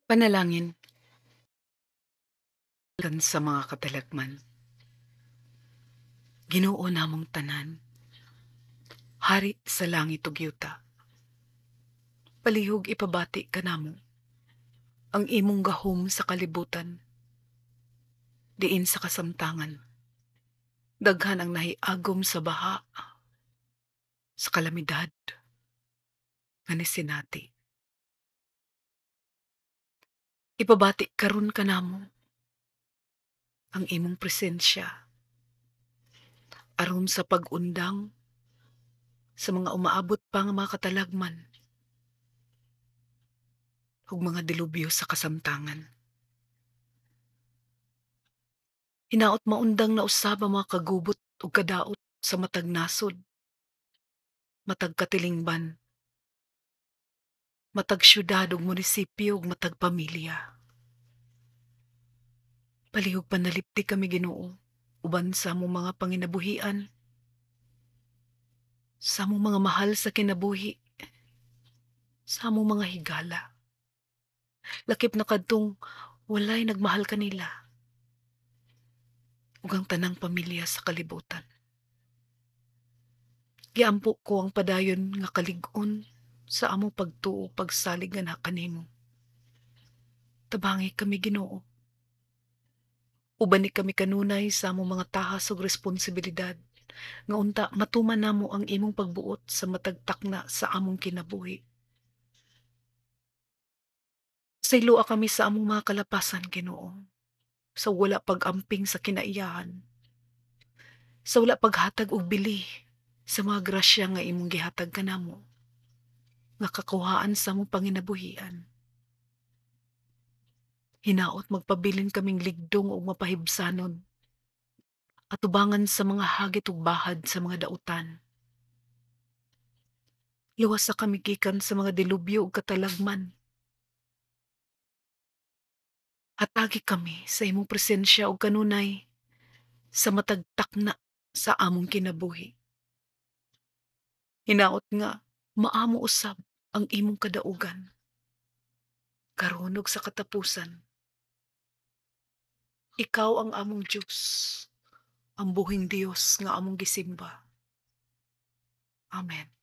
Panalangin kan sa mga katalagman. Ginoo namong tanan, hari sa langit ug yuta. Palihog ipabati ka namo ang imong gahom sa kalibutan, diin sa kasamtangan. Daghan ang nahiagom sa baha, sa kalamidad, nga sinati. Ipabati karon ka namo ang imong presensya aron sa pag-undang sa mga umaabot pa nga mga katalagman ug mga delubyo sa kasamtangan. Hinaot maundang na usab ang mga kagubot ug kadaot sa matag nasod, matag katilingban, matag syudad ug munisipyo ug matag pamilya. Palihog panalipti kami Ginoo, uban sa among mga panginabuhian, sa among mga mahal sa kinabuhi, sa among mga higala. Lakip na kadtong walay nagmahal kanila, ug ang tanang pamilya sa kalibutan. Giampo ko ang padayon nga kalig-on sa among pagtuo pagsalig nga kanimo. Tabangi kami Ginoo. Uban ni kami kanunay sa among mga tahas ug responsibilidad, nga unta matuman namo ang imong pagbuot sa matag takna sa among kinabuhi. Sayloa kami sa among mga kalapasan Ginoo, sa wala pag-amping sa kinaiyahan, sa wala paghatag og bili sa mga grasya nga imong gihatag kanamo, nga kakuhaan sa among panginabuhian. Hinaot magpabilin kaming ligdong ug mapahibsanon, atubangan sa mga hagit ug bahad sa mga dautan. Luwas sa kami gikan sa mga delubyo ug katalagman. Atagi kami sa imong presensya ug kanunay sa matag takna sa among kinabuhi. Hinaot nga maamo usab ang imong kadaugan, karon ug sa katapusan. Ikaw ang among Diyos, ang buhing Dios nga among gisimba. Amen.